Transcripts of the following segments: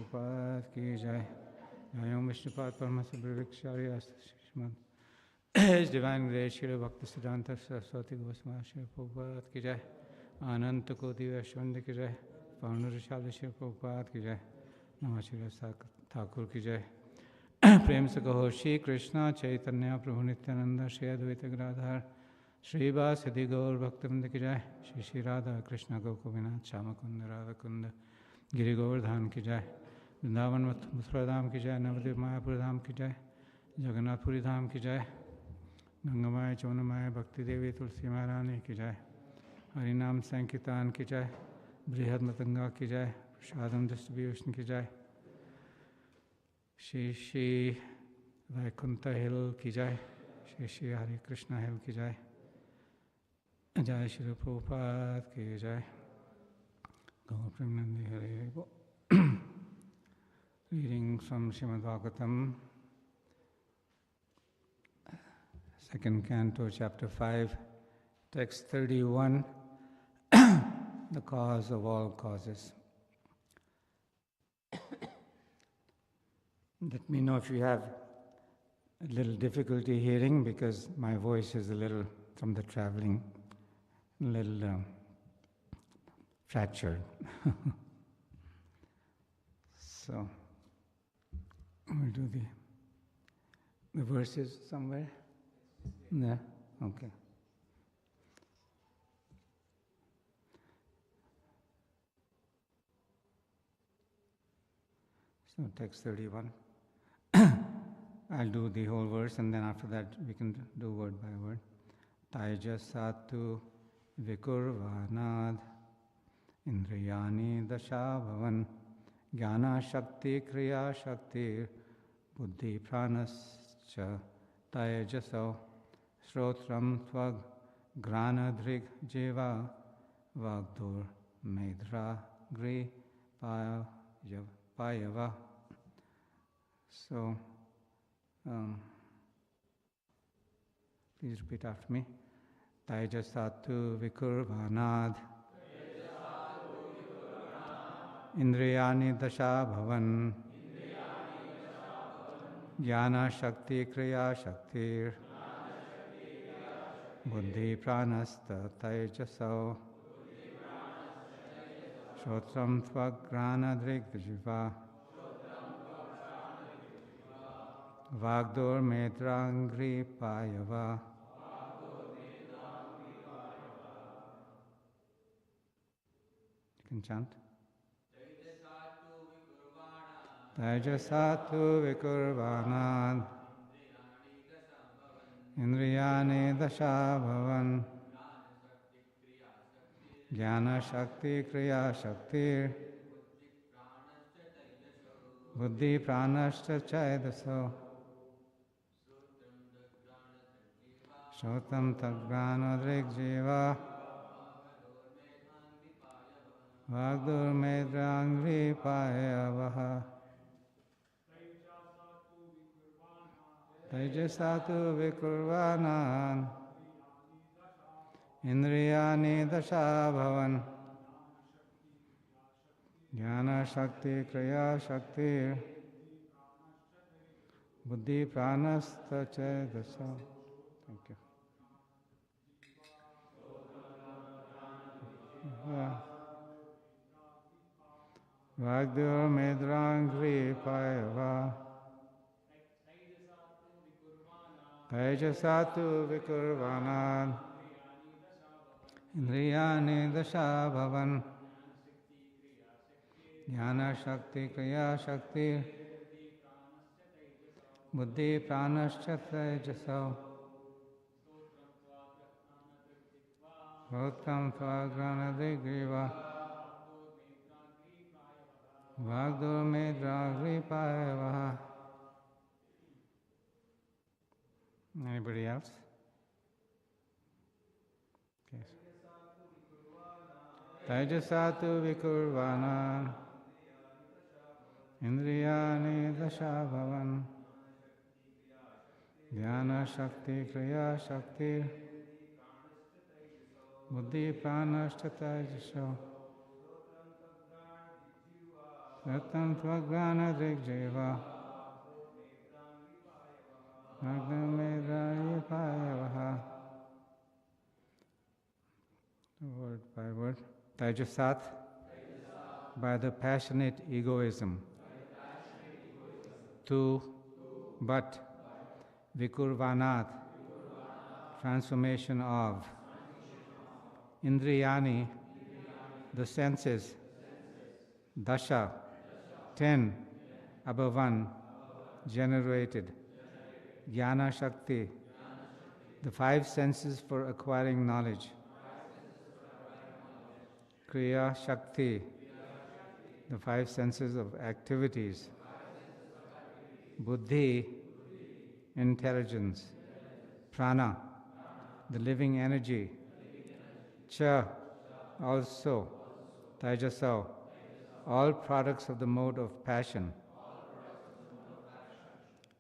Prabhupada ki jai. Jai Om Vishnupad Paramasabhrivikshari Srimad His Divine Grace Shri Bhaktisiddhanta Saraswati Goswami Shri Prabhupada ki jai. Ananta Koti Vaishwanda ki jai. Paunarishali Shri Prabhupada ki jai. Namah Shri Thakur ki jai. Prem se kaho Shri Krishna Chaitanya Prabhu Nityananda Shri Advaita Gadadhar Shri Vasudhi Gaur Bhaktivinoda ki jai. Shri Shri Radha Krishna Gokuvinath Shamakunda Radhakunda Giri Govardhan ki jai. Vrindavan Mathura Dham ki jai. Navadvip Mayapur Dham ki jai. Jagannath Puri Dham ki jai. Gangamaya Chaunamaya Bhakti Devi Tulsi Maharani ki jai. Harinam Sankirtan ki jai. Brihad Matanga ki jai. Prashadam Distribution ki jai. Shri Shri Vaikuntha Hill ki jai. Shri Shri Hare Krishna Hill ki jai. Jai Shri Prabhupada ki jai. Gaur Premanandi Hare Bo. Reading from Srimad Bhagavtham, second canto, chapter 5, text 31, the cause of all causes. Let me know if you have a little difficulty hearing, because my voice is a little, from the traveling, a little fractured. So, we'll do the verses somewhere. Yeah, okay. So, text 31. I'll do the whole verse, and then after that we can do word by word. Taija Satu Vikurvanad Indriyani Dasha Bhavan Jnana Shakti Kriya Shakti Buddhi Pranascha Tayajaso Shrotram Tvag Granadrig Jiva Vagdur Medra Gri Payava. So, please repeat after me. Taijasatu Vikurvanad Indriyani Dasha Bhavan Jnana Shakti Kriya Shakti Buddhi Pranasta Taijasau Shotram Tvagrana Drigjiva Vagdur Medrangri Payava. You can chant. Taijasatu Vikurvanad Indriyani Dasha Bhavan Jnana Shakti Kriya Shakti Buddhi Pranashcha Chaidaso Shotam Tagrana Drigjiva Vagdur Medrangri Payavaha. Taijasatu Vikurvanan Indriyani Dasha Bhavan Jnana Shakti Kriya Shakti Buddhi Pranasta Chedasa. Thank you. Vagdur Medrangri Payava Taijasatu Vikurvanan Indriyani Dasha Bhavan Jnana Shakti Kriya Shakti Buddhi Pranascha Taijasau Shotram Tvagrana Digriva Vagdur Medrangri Payavaha. Anybody else? Okay. Taijasatu Vikurvana Indriyani Dasha Bhavan Jnana Shakti Kriya Shakti Buddhi Pranashta Taijasho Satam Tvagana Drigjeva Nagnamedrani Payavaha. Word by word. Tajasat, by the passionate egoism. Tu, but. Vikurvanat, transformation of. Indriyani, the senses. Dasa, 10, abhavan, generated. Jnana Shakti, the 5 senses for acquiring knowledge. Kriya Shakti, the 5 senses of activities. Buddhi, intelligence. Prana, the living energy. Cha, also. Tajasa, all products of the mode of passion.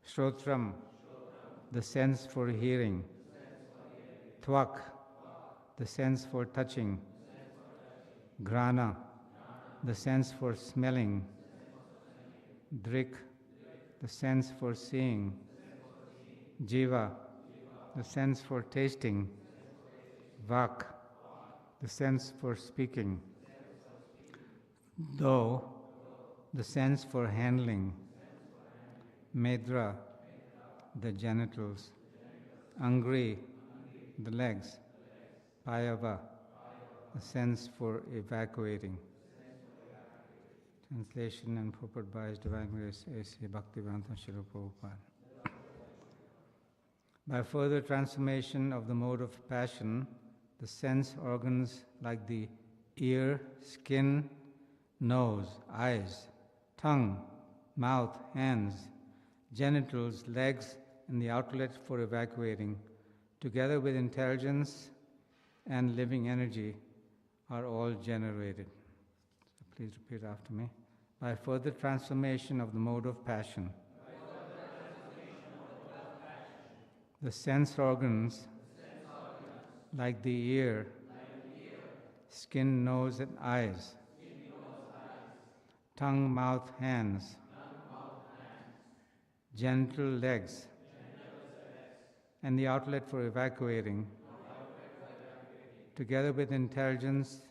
Shrotram, the sense for hearing. Tvak, the sense for touching. Grana, the sense for smelling. Drik, the sense for seeing. Jiva, the sense for tasting. Vak, the sense for speaking. Do, the sense for handling. Medra, the genitals. Angri, the legs. Payava, the sense for evacuating. Translation and purport by His Divine Grace A.C. Bhaktivedanta Srila Prabhupada. By further transformation of the mode of passion, the sense organs like the ear, skin, nose, eyes, tongue, mouth, hands, genitals, legs, and the outlet for evacuating, together with intelligence and living energy, are all generated. So please repeat after me. By further transformation of the mode of passion, the sense organs, like the ear, skin, nose, and eyes, tongue, mouth, hands, genital legs, and the outlet for evacuating, together with intelligence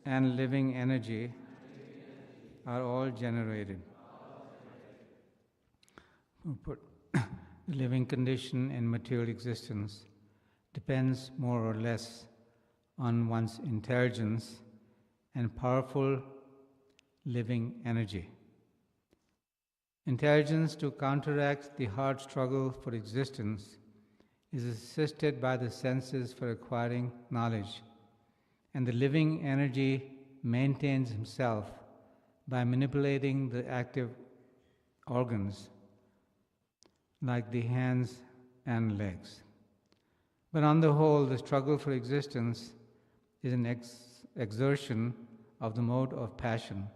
and living energy, are all generated. The living condition in material existence depends more or less on one's intelligence and powerful living energy. Intelligence, to counteract the hard struggle for existence, is assisted by the senses for acquiring knowledge, and the living energy maintains himself by manipulating the active organs like the hands and legs. But on the whole, the struggle for existence is an exertion of the mode of passion.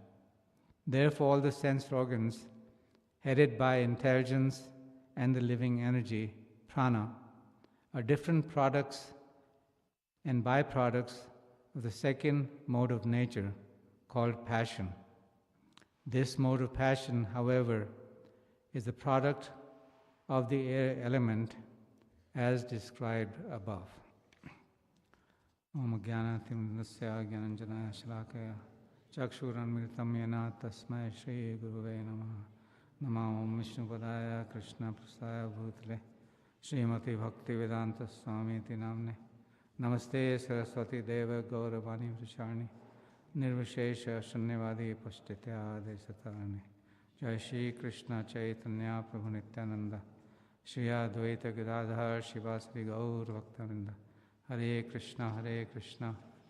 Therefore, all the sense organs, headed by intelligence and the living energy, prana, are different products and byproducts of the second mode of nature, called passion. This mode of passion, however, is the product of the air element as described above. Om Jnanatim Dasya Jnananjana Shalakaya Chakshuranmritam Yena Tasmai Shri Guruve Namaha Namo Om Vishnupadaya Krishna Prasaya Bhutale Srimati Bhaktivedanta Swami Namne Namaste Saraswati Deva Gauravani Vrishani Nirvishesha Shanyavadi Pashtitya Desatarani Jai Shri Krishna Chaitanya Prabhu Nityananda Shri Advaita Gadadhar Shivasri Gaur Bhaktavinda Hare Krishna,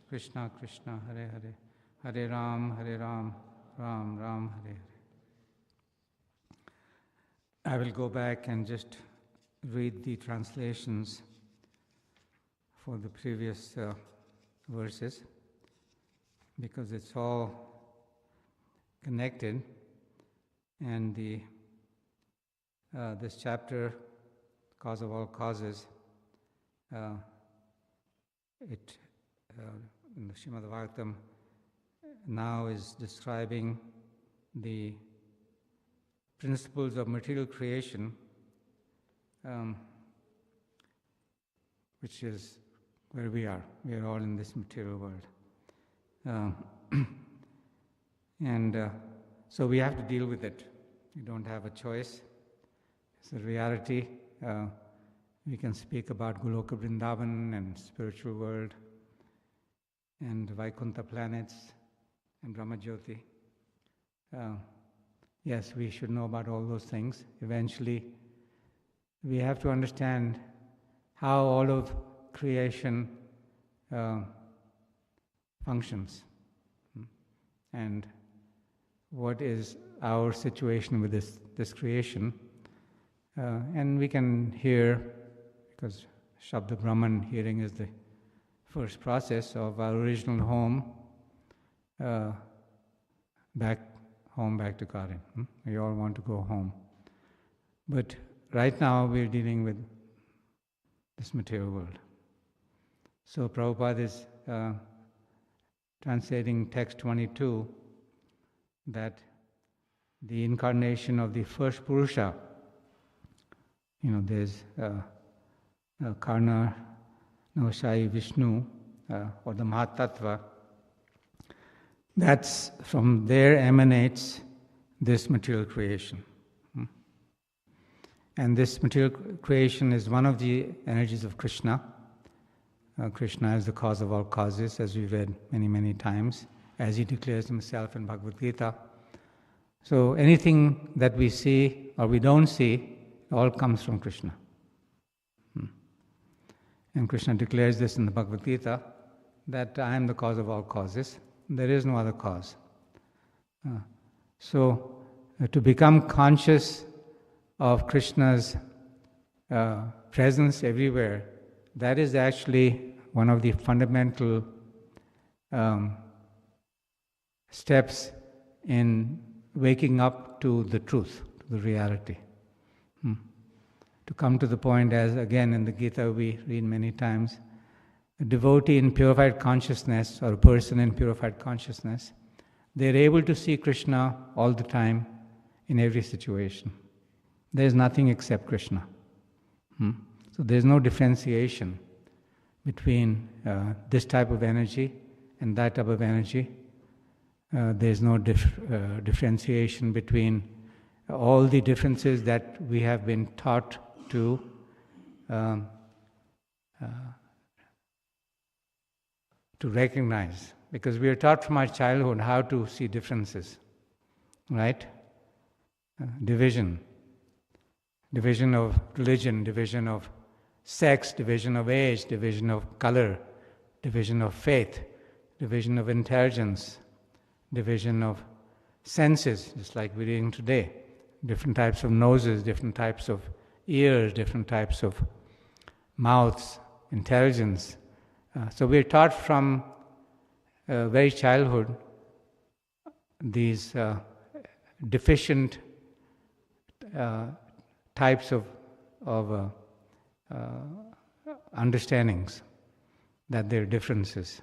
Krishna Krishna, Hare Hare, Hare Ram, Ram Ram, Hare Hare. I will go back and just read the translations for the previous verses, because it's all connected, and this chapter, Cause of All Causes, in the Srimad Bhagavtham, now is describing the principles of material creation, which is where we are. We are all in this material world. So we have to deal with it. We don't have a choice. It's a reality. We can speak about Goloka Vrindavan and spiritual world and Vaikuntha planets and Brahmajyoti. Yes, we should know about all those things. Eventually, we have to understand how all of creation functions and what is our situation with this creation. And we can hear, because Shabda Brahman, hearing is the first process of our original home, back to Karin. We all want to go home. But right now we're dealing with this material world. So Prabhupada is translating text 22 that the incarnation of the first Purusha, there's Karna, Navashai Vishnu, or the Mahatattva, that's from there emanates this material creation. And this material creation is one of the energies of Krishna. Krishna is the cause of all causes, as we've read many, many times, as he declares himself in Bhagavad Gita. So anything that we see or we don't see, all comes from Krishna. And Krishna declares this in the Bhagavad Gita, that I am the cause of all causes. There is no other cause. So to become conscious of Krishna's presence everywhere, that is actually one of the fundamental steps in waking up to the truth, to the reality. To come to the point, as again in the Gita we read many times, a devotee in purified consciousness or a person in purified consciousness, they're able to see Krishna all the time in every situation. There's nothing except Krishna. So there's no differentiation between this type of energy and that type of energy. There's no differentiation between all the differences that we have been taught to recognize, because we are taught from our childhood how to see differences, right? Division of religion, division of sex, division of age, division of color, division of faith, division of intelligence, division of senses, just like we're reading today. Different types of noses, different types of ears, different types of mouths, intelligence. So we're taught from very childhood these deficient types of understandings, that there are differences.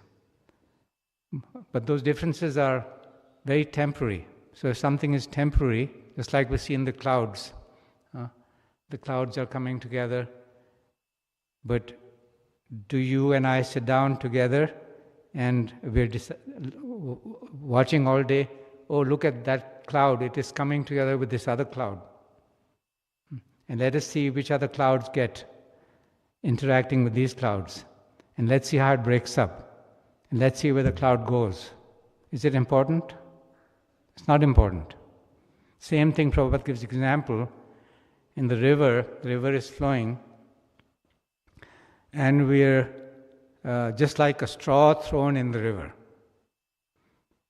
But those differences are very temporary. So if something is temporary, just like we see in the clouds are coming together, but do you and I sit down together and we're watching all day, oh, look at that cloud, it is coming together with this other cloud. And let us see which other clouds get interacting with these clouds. And let's see how it breaks up. And let's see where the cloud goes. Is it important? It's not important. Same thing Prabhupada gives example. In the river is flowing, and we're just like a straw thrown in the river.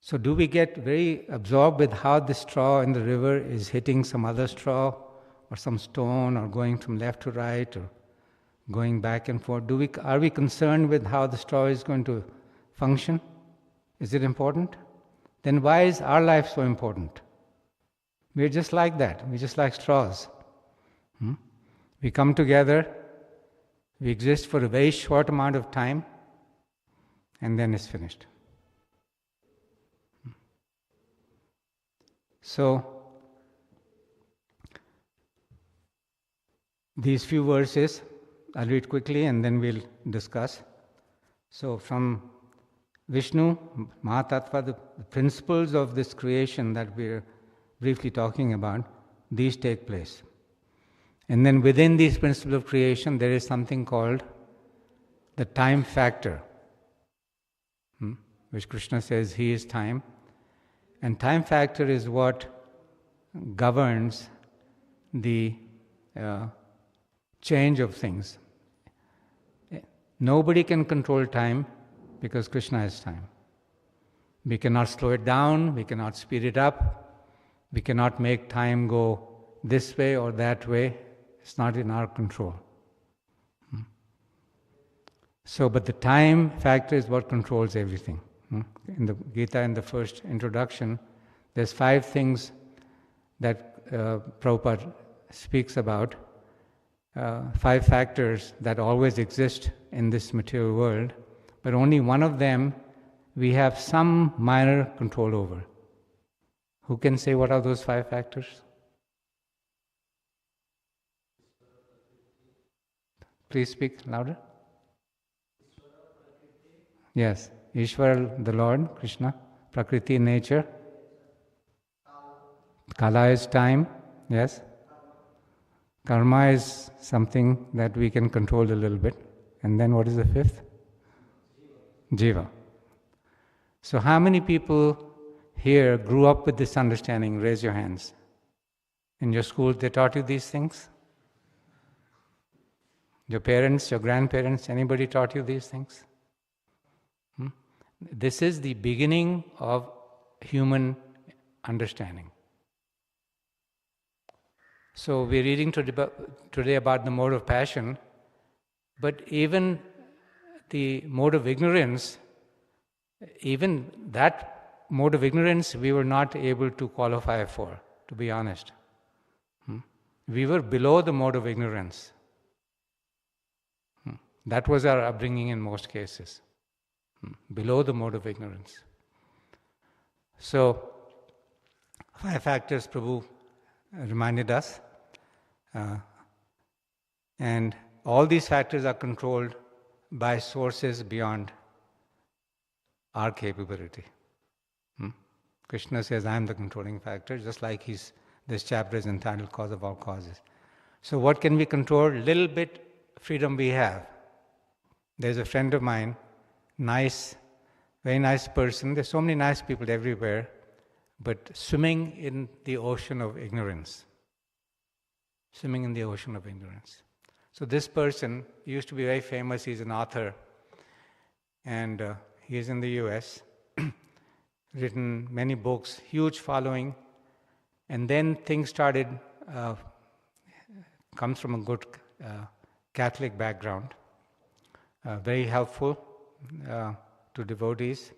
So do we get very absorbed with how the straw in the river is hitting some other straw or some stone, or going from left to right, or going back and forth? Are we concerned with how the straw is going to function? Is it important? Then why is our life so important? We're just like that. We're just like straws. We come together, we exist for a very short amount of time, and then it's finished. So, these few verses, I'll read quickly and then we'll discuss. So, from Vishnu, Mahatattva, the principles of this creation that we're briefly talking about, these take place. And then within these principles of creation, there is something called the time factor, which Krishna says he is time. And time factor is what governs the change of things. Nobody can control time because Krishna is time. We cannot slow it down, we cannot speed it up, we cannot make time go this way or that way. It's not in our control. So, but the time factor is what controls everything. In the Gita, in the first introduction, there's 5 things that Prabhupada speaks about, 5 factors that always exist in this material world, but only one of them we have some minor control over. Who can say what are those 5 factors? Please speak louder. Yes, Ishvara, the Lord, Krishna, Prakriti, nature. Kala is time, yes. Karma is something that we can control a little bit. And then what is the 5th? Jiva. So how many people here grew up with this understanding? Raise your hands. In your school, they taught you these things? Your parents, your grandparents, anybody taught you these things? This is the beginning of human understanding. So we're reading today about the mode of passion, but even the mode of ignorance, even that mode of ignorance we were not able to qualify for, to be honest. We were below the mode of ignorance. That was our upbringing in most cases. Below the mode of ignorance. So, 5 factors Prabhu reminded us. And all these factors are controlled by sources beyond our capability. Krishna says, I am the controlling factor, just like this chapter is entitled Cause of All Causes. So what can we control? Little bit freedom we have. There's a friend of mine, nice, very nice person. There's so many nice people everywhere, but swimming in the ocean of ignorance. Swimming in the ocean of ignorance. So this person used to be very famous. He's an author, and he's in the US, written many books, huge following, and then things started, comes from a good Catholic background, very helpful to devotees,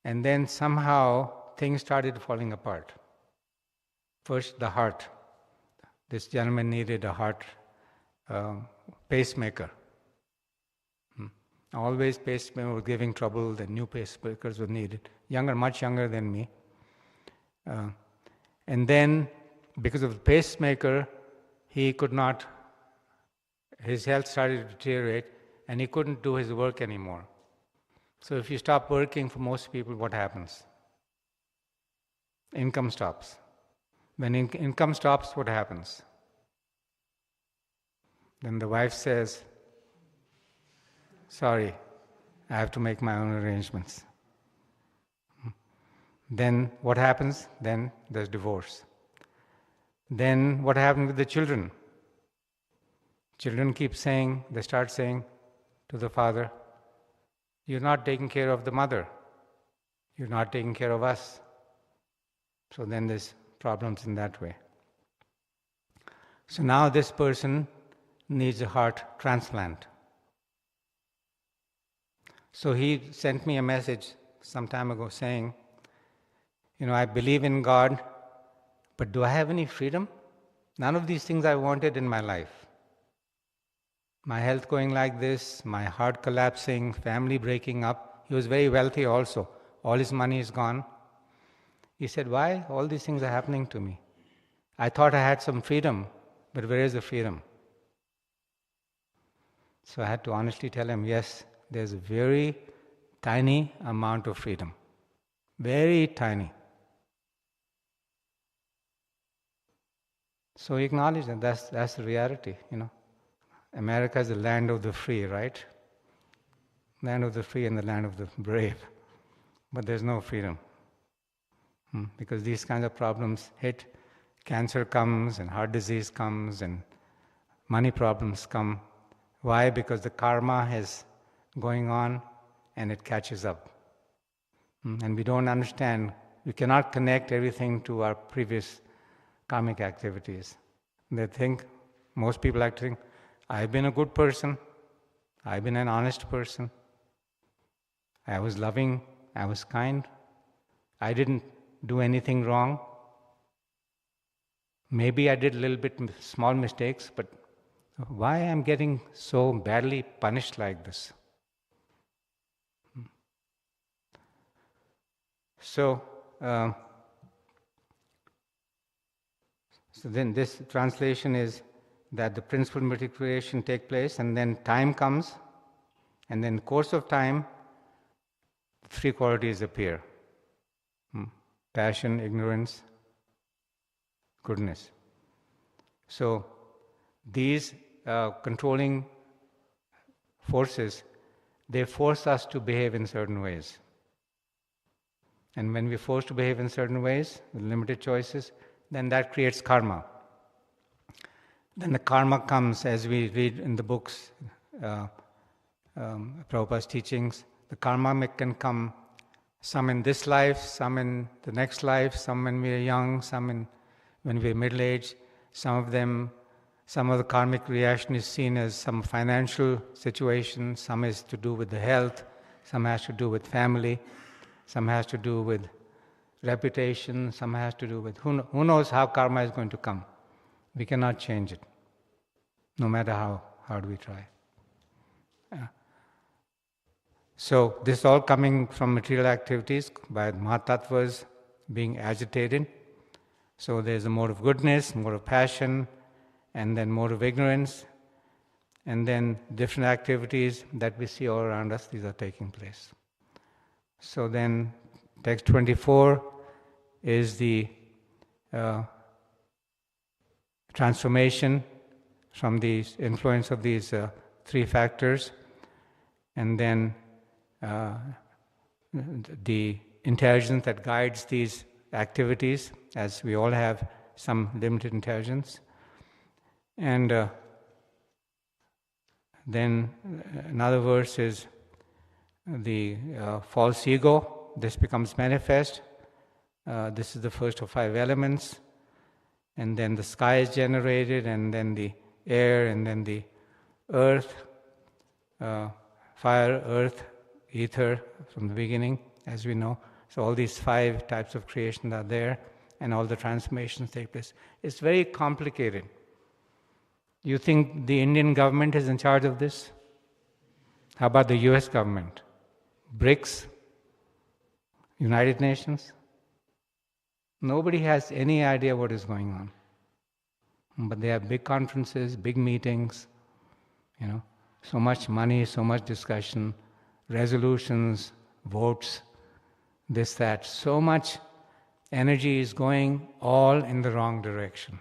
and then somehow things started falling apart. First, the heart. This gentleman needed a heart pacemaker. Always pacemaker was giving trouble, the new pacemakers were needed. Much younger than me. And then, because of the pacemaker, he could not, his health started to deteriorate, and he couldn't do his work anymore. So if you stop working, for most people, what happens? Income stops. When income stops, what happens? Then the wife says, sorry, I have to make my own arrangements. Then what happens? Then there's divorce. Then what happens with the children? Children they start saying to the father, you're not taking care of the mother. You're not taking care of us. So then there's problems in that way. So now this person needs a heart transplant. So he sent me a message some time ago saying, I believe in God, but do I have any freedom? None of these things I wanted in my life. My health going like this, my heart collapsing, family breaking up. He was very wealthy also. All his money is gone. He said, why all these things are happening to me? I thought I had some freedom, but where is the freedom? So I had to honestly tell him, yes, there's a very tiny amount of freedom. Very tiny. So he acknowledged that that's the reality, America is the land of the free, right? Land of the free and the land of the brave. But there's no freedom. Because these kinds of problems hit, cancer comes and heart disease comes and money problems come. Why? Because the karma is going on and it catches up. And we don't understand, we cannot connect everything to our previous karmic activities. They think, most people like to think, I've been a good person, I've been an honest person, I was loving, I was kind, I didn't do anything wrong. Maybe I did a little bit small mistakes, but why am I getting so badly punished like this? So then this translation is that the principal material creation take place, and then time comes, and then in the course of time, three qualities appear. Passion, ignorance, goodness. So these controlling forces, they force us to behave in certain ways. And when we're forced to behave in certain ways, with limited choices, then that creates karma. Then the karma comes, as we read in the books, Prabhupada's teachings, the karma can come some in this life, some in the next life, some when we are young, some when we are middle-aged. Some of the karmic reaction is seen as some financial situation, some is to do with the health, some has to do with family, some has to do with reputation, some has to do with who knows how karma is going to come. We cannot change it, no matter how hard we try. So this is all coming from material activities by Mahatattvas being agitated. So there's a mode of goodness, mode of passion, and then mode of ignorance, and then different activities that we see all around us, these are taking place. So then text 24 is the transformation from the influence of these three factors, and then the intelligence that guides these activities, as we all have some limited intelligence. And then another verse is the false ego. This becomes manifest. This is the first of 5 elements. And then the sky is generated, and then the air, and then the earth, fire, earth, ether from the beginning, as we know. So all these 5 types of creation are there, and all the transformations take place. It's very complicated. You think the Indian government is in charge of this? How about the US government? BRICS? United Nations? Nobody has any idea what is going on. But they have big conferences, big meetings, so much money, so much discussion, resolutions, votes, this, that. So much energy is going all in the wrong direction.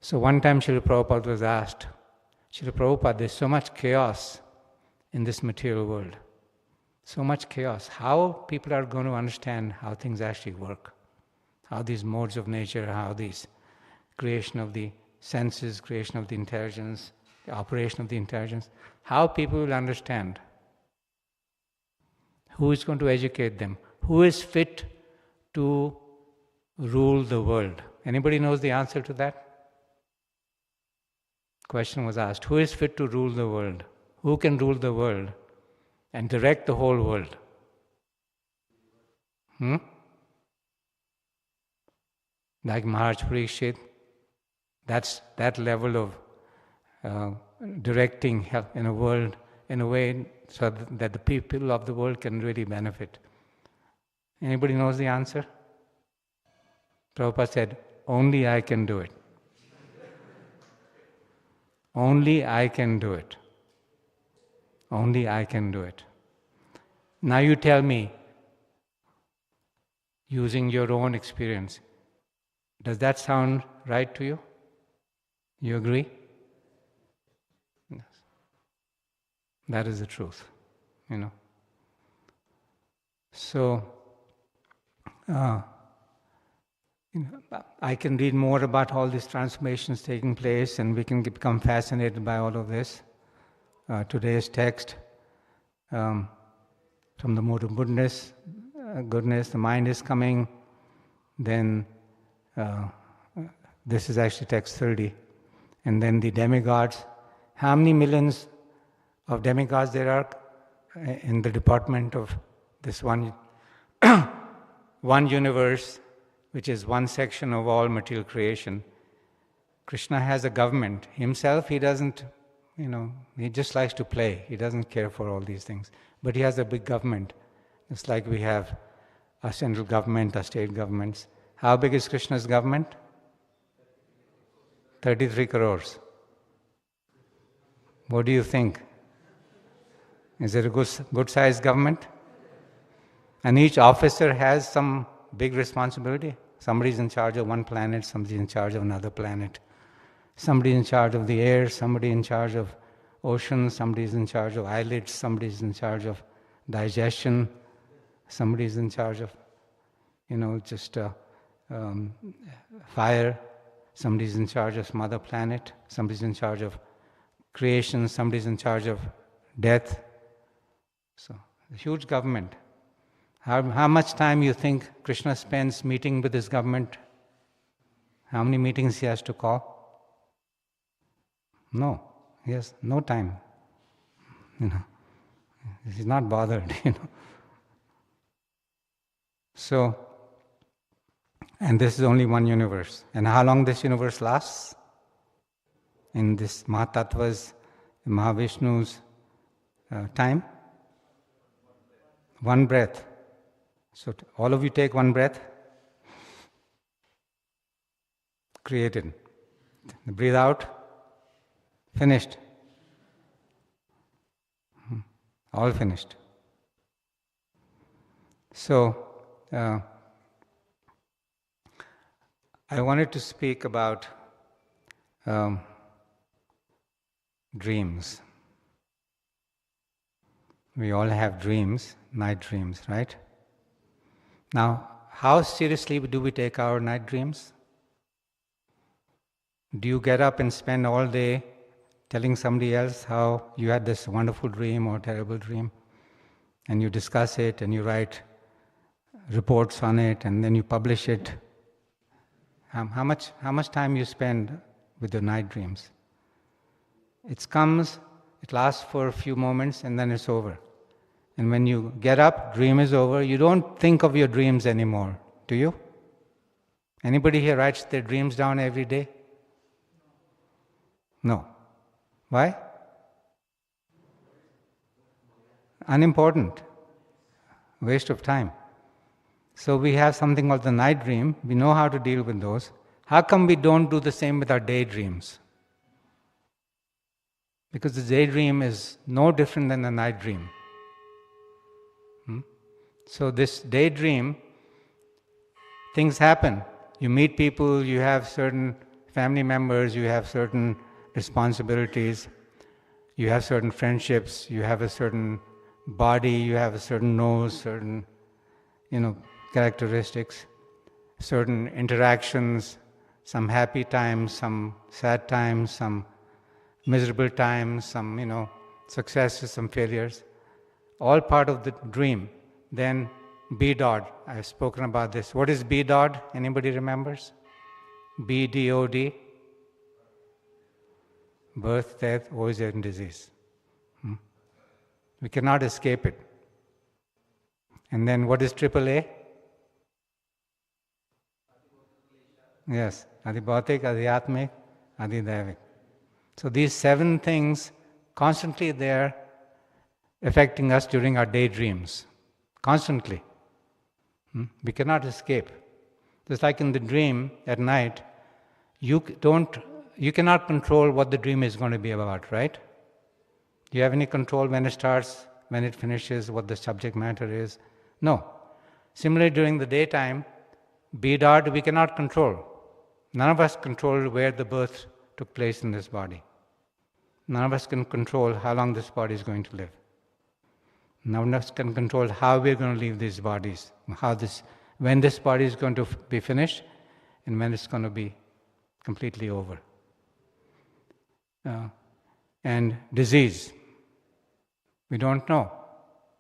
So one time Srila Prabhupada was asked, Srila Prabhupada, there's so much chaos in this material world. So much chaos. How people are going to understand how things actually work? How these modes of nature, how these creation of the senses, creation of the intelligence, the operation of the intelligence, how people will understand? Who is going to educate them? Who is fit to rule the world? Anybody knows the answer to that? Question was asked, who is fit to rule the world? Who can rule the world and direct the whole world? Like Maharaj Parikshit, that's that level of directing in a world in a way so that the people of the world can really benefit. Anybody knows the answer? Prabhupada said, only I can do it. Only I can do it. Only I can do it. Now you tell me, using your own experience, does that sound right to you? You agree? Yes. That is the truth, So, I can read more about all these transformations taking place, and we can become fascinated by all of this. Today's text, from the mode of goodness, the mind is coming. Then, this is actually text 30. And then the demigods. How many millions of demigods there are in the department of this one universe, which is one section of all material creation? Krishna has a government. Himself, he doesn't, he just likes to play. He doesn't care for all these things. But he has a big government. It's like we have a central government, a state governments. How big is Krishna's government? 33 crores. What do you think? Is it a good sized government? And each officer has some big responsibility. Somebody's in charge of one planet, somebody's in charge of another planet. Somebody's in charge of the air, somebody in charge of oceans, somebody's in charge of eyelids, somebody's in charge of digestion, somebody's in charge of, fire, somebody's in charge of some other planet, somebody's in charge of creation, somebody's in charge of death. So, a huge government. How much time you think Krishna spends meeting with his government? How many meetings he has to call? No, he has no time. He's not bothered, So, and this is only one universe. And how long this universe lasts? In this Mahatattva's, Mahavishnu's time? One breath. So all of you take one breath. Created. Breathe out. Finished. All finished. So, I wanted to speak about dreams. We all have dreams, night dreams, right? Now, how seriously do we take our night dreams? Do you get up and spend all day telling somebody else how you had this wonderful dream or terrible dream? And you discuss it and you write reports on it and then you publish it. How much time you spend with your night dreams? It comes, it lasts for a few moments and then it's over. And when you get up, dream is over, you don't think of your dreams anymore, do you? Anybody here writes their dreams down every day? No. Why? Unimportant. Waste of time. So we have something called the night dream. We know how to deal with those. How come we don't do the same with our daydreams? Because the daydream is no different than the night dream. So this daydream, things happen. You meet people, you have certain family members, you have certain responsibilities, you have certain friendships, you have a certain body, you have a certain nose, certain, characteristics, certain interactions, some happy times, some sad times, some miserable times, some, successes, some failures, all part of the dream. Then B-Dod, I've spoken about this. What is B-Dod? Anybody remembers? B-D-O-D? Birth, death, old age and disease. We cannot escape it. And then what is AAA? Yes, Adibhautik, Adhyatmik, Adidhaivik. So these 7 things constantly there affecting us during our daydreams. Constantly. We cannot escape. Just like in the dream at night, you cannot control what the dream is going to be about, right? Do you have any control when it starts, when it finishes, what the subject matter is? No. Similarly, during the daytime, B-dot we cannot control. None of us control where the birth took place in this body. None of us can control how long this body is going to live. None of us can control how we're going to leave these bodies, when this body is going to be finished, and when it's going to be completely over. And disease, we don't know.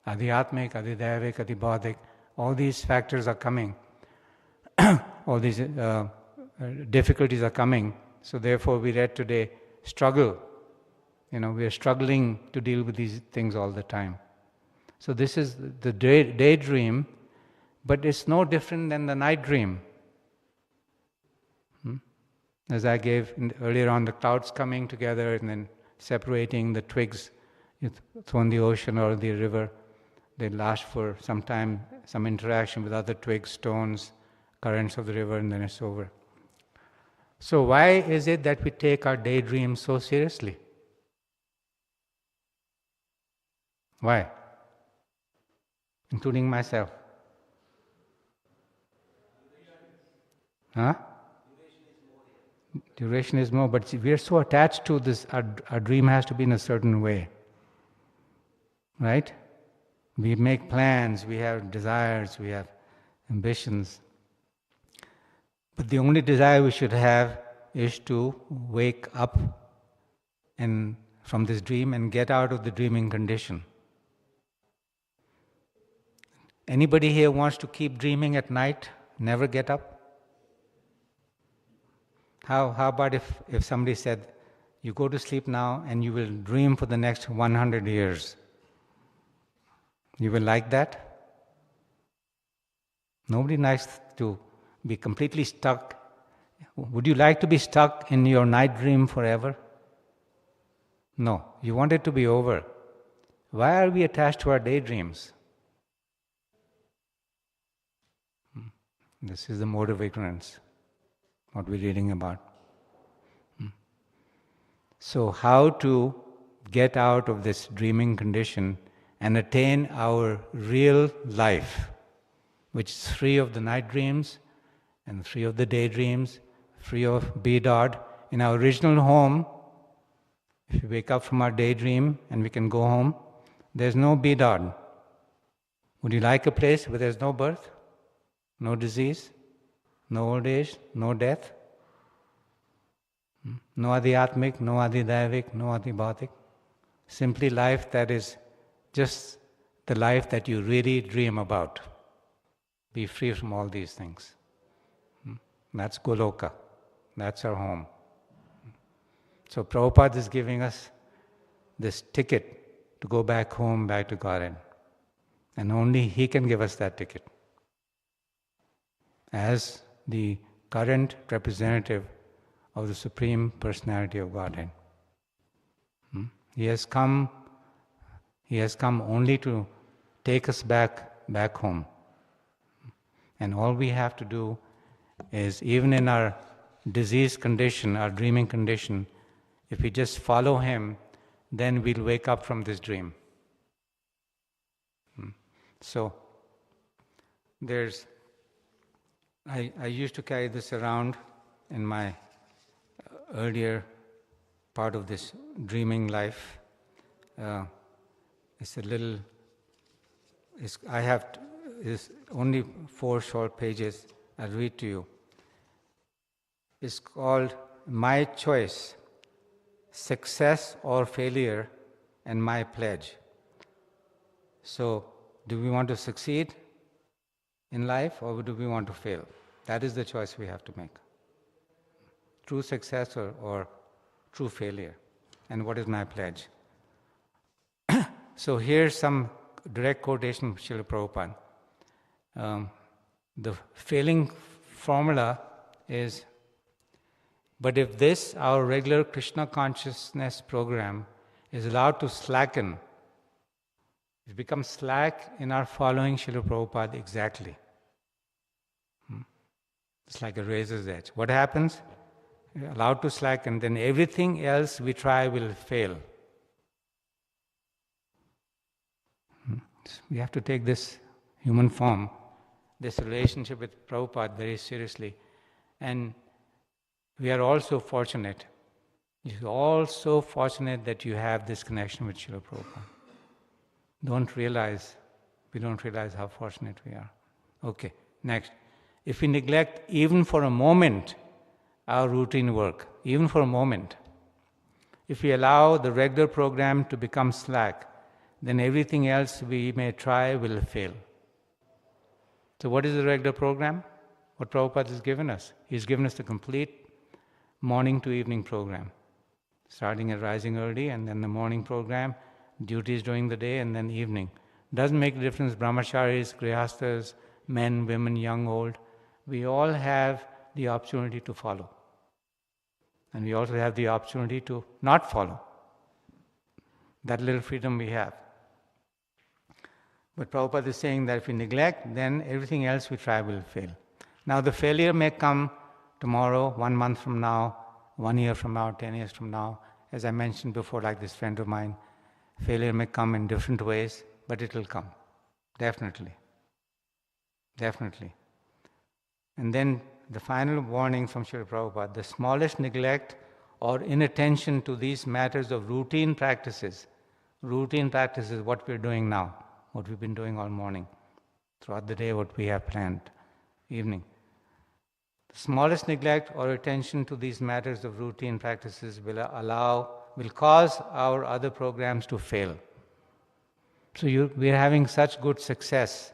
Adhyatmic, adhidaivik, adhibaudik, all these factors are coming. All these difficulties are coming. So therefore we read today, struggle. We are struggling to deal with these things all the time. So this is the daydream, but it's no different than the night dream. As I gave earlier on, the clouds coming together and then separating, the twigs thrown in the ocean or the river. They last for some time, some interaction with other twigs, stones, currents of the river, and then it's over. So why is it that we take our daydreams so seriously? Why? Including myself. Huh? Duration is more, but we are so attached to this, our dream has to be in a certain way. Right? We make plans, we have desires, we have ambitions. But the only desire we should have is to wake up from this dream and get out of the dreaming condition. Anybody here wants to keep dreaming at night, never get up? How about if somebody said, you go to sleep now and you will dream for the next 100 years? You will like that? Nobody likes to be completely stuck. Would you like to be stuck in your night dream forever? No, you want it to be over. Why are we attached to our daydreams? This is the mode of ignorance, what we're reading about. So how to get out of this dreaming condition and attain our real life, which is free of the night dreams and free of the daydreams, free of B-dot. In our original home, if we wake up from our daydream and we can go home, there's no B-dot. Would you like a place where there's no birth, no disease, no old age, no death? No adhyatmic, no adhidaivik, no adhibautik. Simply life that is just the life that you really dream about. Be free from all these things. That's Goloka. That's our home. So Prabhupada is giving us this ticket to go back home, back to Godhead. And only He can give us that ticket. As the current representative of the Supreme Personality of Godhead. He has come only to take us back home. And all we have to do is, even in our diseased condition, our dreaming condition, if we just follow Him, then we'll wake up from this dream. So, I used to carry this around in my earlier part of this dreaming life. It's only 4 short pages. I'll read to you. It's called My Choice, Success or Failure, and My Pledge. So, do we want to succeed in life or do we want to fail? That is the choice we have to make. True success or true failure. And what is my pledge? So here's some direct quotation from Srila Prabhupada. The failing formula is, but if this, our regular Krishna consciousness program, is allowed to slacken, it becomes slack in our following Srila Prabhupada exactly. It's like a razor's edge. What happens? You're allowed to slack, and then everything else we try will fail. We have to take this human form, this relationship with Prabhupada very seriously. And we are also fortunate. You're all so fortunate that you have this connection with Srila Prabhupada. We don't realize how fortunate we are. Okay, next. If we neglect even for a moment our routine work, even for a moment, if we allow the regular program to become slack, then everything else we may try will fail. So what is the regular program? What Prabhupada has given us? He's given us the complete morning to evening program, starting at rising early, and then the morning program, duties during the day, and then evening. Doesn't make a difference, brahmacharis, grihasthas, men, women, young, old. We all have the opportunity to follow. And we also have the opportunity to not follow. That little freedom we have. But Prabhupada is saying that if we neglect, then everything else we try will fail. Now the failure may come tomorrow, 1 month from now, 1 year from now, 10 years from now. As I mentioned before, like this friend of mine, failure may come in different ways, but it will come. Definitely. Definitely. And then the final warning from Srila Prabhupada, the smallest neglect or inattention to these matters of routine practices, what we're doing now, what we've been doing all morning, throughout the day, what we have planned, evening. The smallest neglect or attention to these matters of routine practices will cause our other programs to fail. So we are having such good success,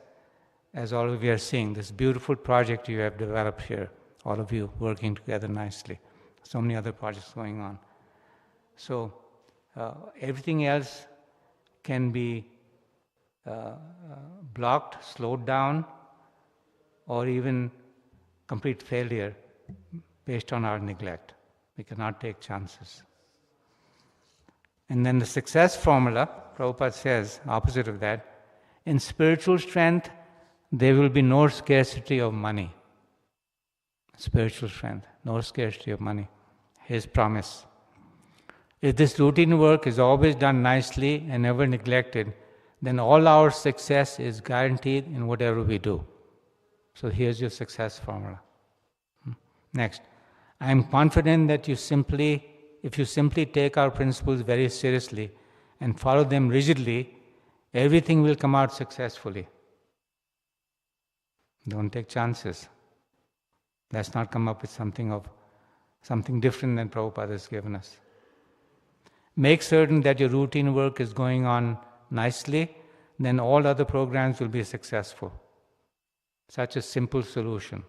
as all of you are seeing, this beautiful project you have developed here, all of you working together nicely. So many other projects going on. So everything else can be blocked, slowed down, or even complete failure based on our neglect. We cannot take chances. And then the success formula, Prabhupada says, opposite of that, in spiritual strength, there will be no scarcity of money. Spiritual strength, no scarcity of money. His promise. If this routine work is always done nicely and never neglected, then all our success is guaranteed in whatever we do. So here's your success formula. Next, I am confident that if you simply take our principles very seriously and follow them rigidly, everything will come out successfully. Don't take chances. Let's not come up with something different than Prabhupada has given us. Make certain that your routine work is going on nicely, then all other programs will be successful. Such a simple solution.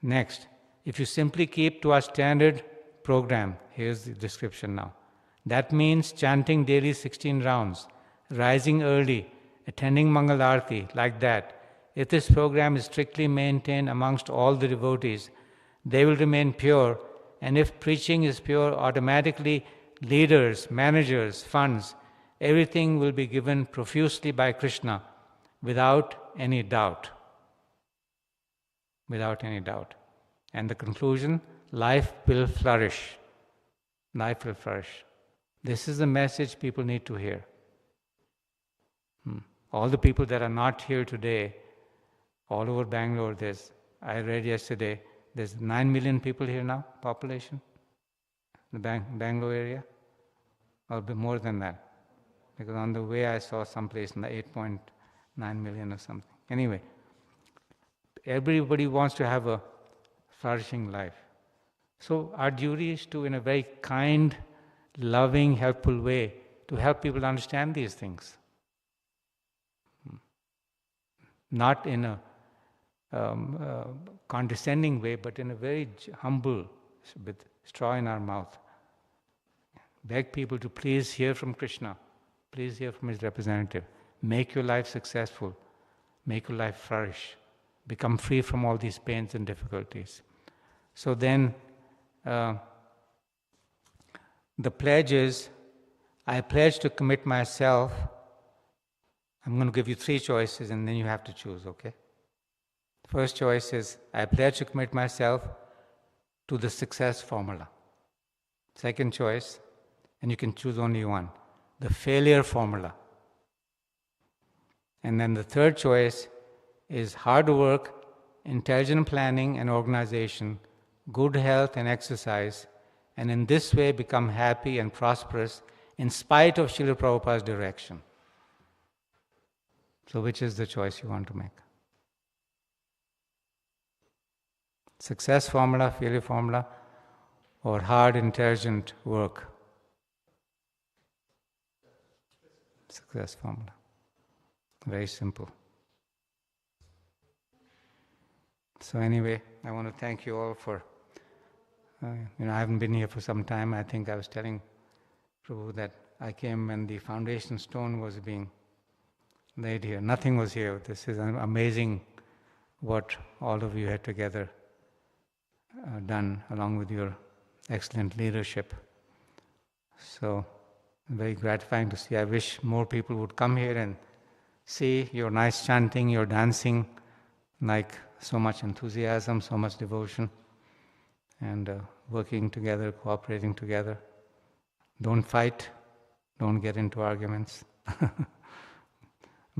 Next, if you simply keep to our standard program, here's the description now. That means chanting daily 16 rounds, rising early, attending Mangal Arati, like that. If this program is strictly maintained amongst all the devotees, they will remain pure, and if preaching is pure, automatically leaders, managers, funds, everything will be given profusely by Krishna without any doubt. Without any doubt. And the conclusion, life will flourish. Life will flourish. This is the message people need to hear. All the people that are not here today, all over Bangalore, I read yesterday, there's 9 million people here now, population, the Bangalore area, or more than that. Because on the way I saw someplace in the 8.9 million or something. Anyway, everybody wants to have a flourishing life. So our duty is to, in a very kind, loving, helpful way, to help people understand these things. Not in a condescending way, but in a very humble, with straw in our mouth. Beg people to please hear from Krishna, please hear from his representative. Make your life successful, make your life flourish, become free from all these pains and difficulties. So then, the pledge is, I pledge to commit myself. I'm going to give you 3 choices and then you have to choose, okay? First choice is, I pledge to commit myself to the success formula. Second choice, and you can choose only one, the failure formula. And then the third choice is hard work, intelligent planning and organization, good health and exercise, and in this way become happy and prosperous in spite of Srila Prabhupada's direction. So which is the choice you want to make? Success formula, failure formula, or hard, intelligent work? Success formula. Very simple. So anyway, I want to thank you all for, I haven't been here for some time. I think I was telling Prabhu that I came when the foundation stone was being laid here. Nothing was here. This is amazing what all of you had together done along with your excellent leadership. So very gratifying to see. I wish more people would come here and see your nice chanting, your dancing, like so much enthusiasm, so much devotion, and working together, cooperating together. Don't fight, don't get into arguments.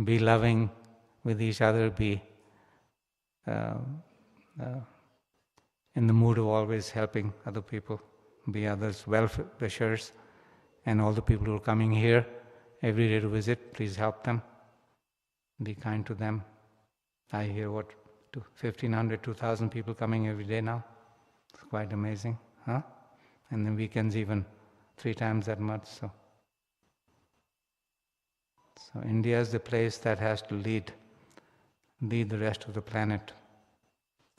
Be loving with each other, be in the mood of always helping other people, be others' well-wishers, and all the people who are coming here every day to visit, please help them, be kind to them. I hear 1,500, 2,000 people coming every day now. It's quite amazing, huh? And then weekends even 3 times that much. So India is the place that has to lead the rest of the planet.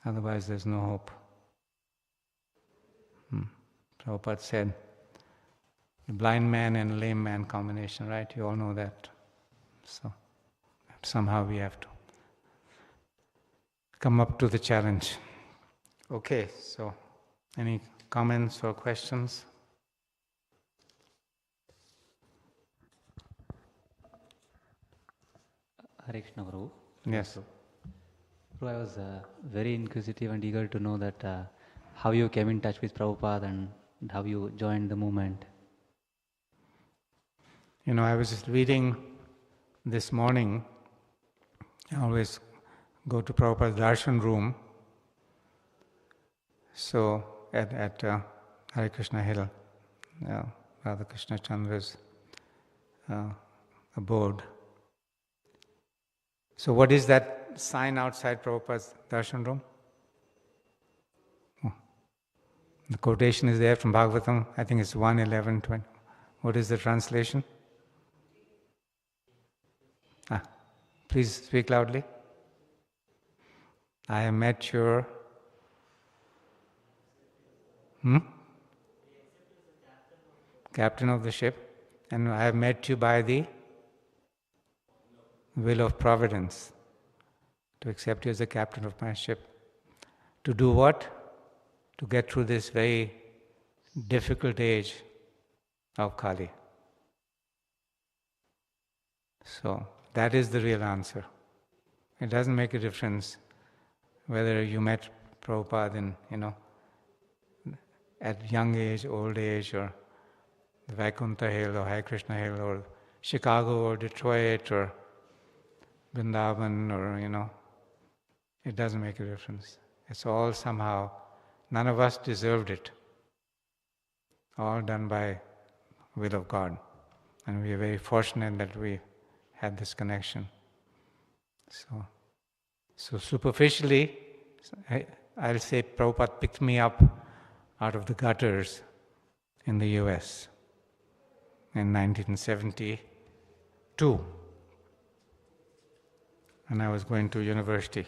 Otherwise there's no hope. Prabhupada said, the blind man and lame man combination, right? You all know that. So somehow we have to come up to the challenge. Okay, so any comments or questions? Hare Krishna, Prabhu. Yes. Prabhu, I was very inquisitive and eager to know that how you came in touch with Prabhupada and how you joined the movement. I was just reading this morning. I always go to Prabhupada's darshan room. So at Hare Krishna Hill, Radha Krishna Chandra's abode. So what is that sign outside Prabhupada's darshan room? The quotation is there from Bhagavtham. I think it's 1:11:20. What is the translation? Please speak loudly. I have met your captain of the ship, and I have met you by the will of providence, to accept you as the captain of my ship. To do what? To get through this very difficult age of Kali. So that is the real answer. It doesn't make a difference whether you met Prabhupada in, at young age, old age, or the Vaikuntha Hill, or Hare Krishna Hill, or Chicago, or Detroit, or Vrindavan, or, it doesn't make a difference. It's all somehow, none of us deserved it. All done by will of God. And we are very fortunate that we had this connection. So superficially, I'll say Prabhupada picked me up out of the gutters in the US in 1972. And I was going to university.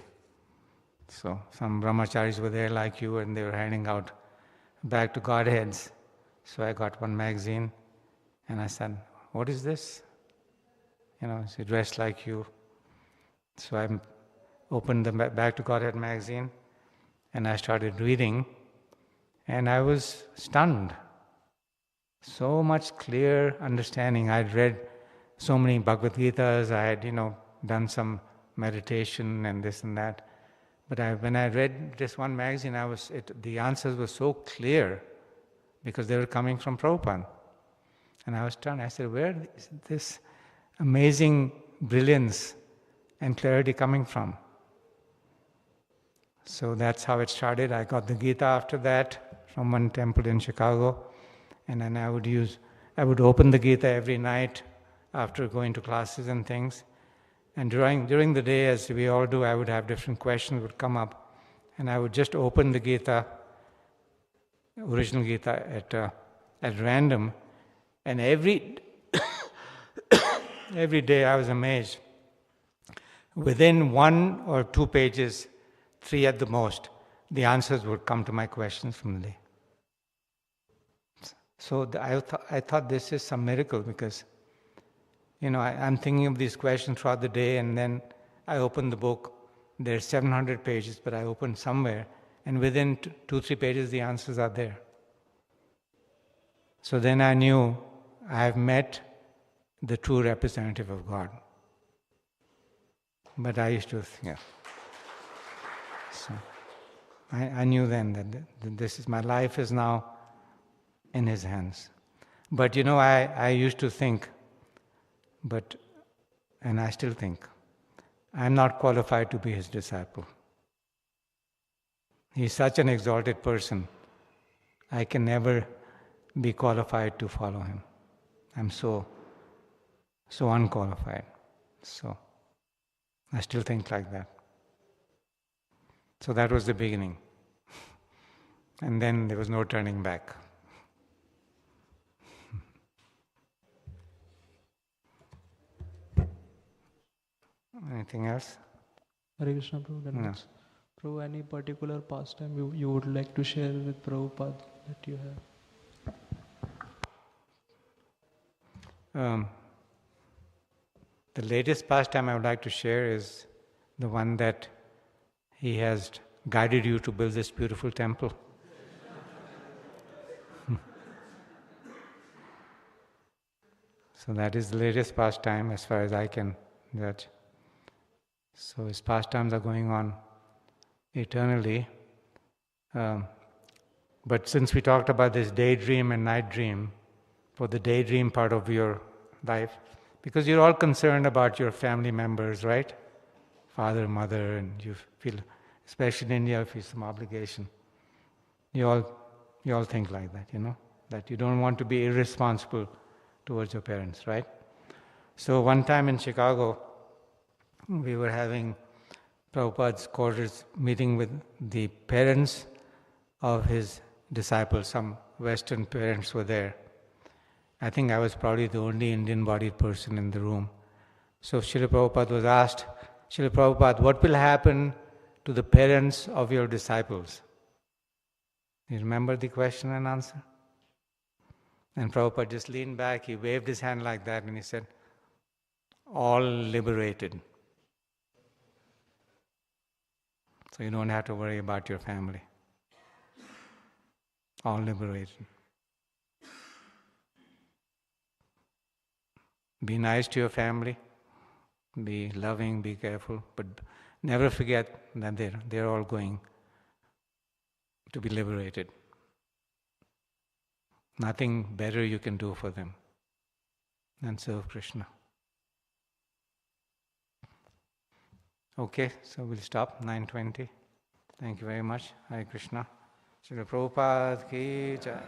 So some brahmacharis were there like you, and they were handing out back to Godheads. So I got one magazine, and I said, "What is this?" It's dressed like you. So I opened the Back to Godhead magazine, and I started reading, and I was stunned. So much clear understanding. I'd read so many Bhagavad Gitas, I had, done some meditation and this and that. But when I read this one magazine, the answers were so clear because they were coming from Prabhupada. And I was stunned. I said, where is this amazing brilliance and clarity coming from? So that's how it started. I got the Gita after that from one temple in Chicago. And then I would open the Gita every night after going to classes and things. And during the day, as we all do, I would have different questions would come up. And I would just open the Gita, original Gita, at random. And every day I was amazed. Within 1 or 2 pages, 3 at the most, the answers would come to my questions from the day. So I thought this is some miracle because, I'm thinking of these questions throughout the day, and then I open the book. There's 700 pages, but I open somewhere, and within 2-3 pages, the answers are there. So then I knew I have met the true representative of God. But I used to, So I knew then that my life is now in His hands. But I used to think, and I still think, I'm not qualified to be His disciple. He's such an exalted person. I can never be qualified to follow Him. I'm so unqualified. So I still think like that. So that was the beginning. And then there was no turning back. Anything else? Hare Krishna, Prabhu. That No. makes. Prabhu, any particular pastime you would like to share with Prabhupada that you have? The latest pastime I would like to share is the one that He has guided you to build this beautiful temple. So that is the latest pastime as far as I can judge. So His pastimes are going on eternally. But since we talked about this daydream and night dream, for the daydream part of your life, because you're all concerned about your family members, right? Father, mother, and you feel, especially in India, you feel some obligation. You all think like that, that you don't want to be irresponsible towards your parents, right? So one time in Chicago, we were having Prabhupada's quarters meeting with the parents of his disciples. Some Western parents were there. I think I was probably the only Indian-bodied person in the room. So Srila Prabhupada was asked, Srila Prabhupada, what will happen to the parents of your disciples? You remember the question and answer? And Prabhupada just leaned back, he waved his hand like that, and he said, all liberated. So you don't have to worry about your family. All liberated. Be nice to your family, be loving, be careful, but never forget that they're all going to be liberated. Nothing better you can do for them than serve Krishna. Okay, so we'll stop, 9:20. Thank you very much. Hare Krishna. Srila Prabhupada ki jai.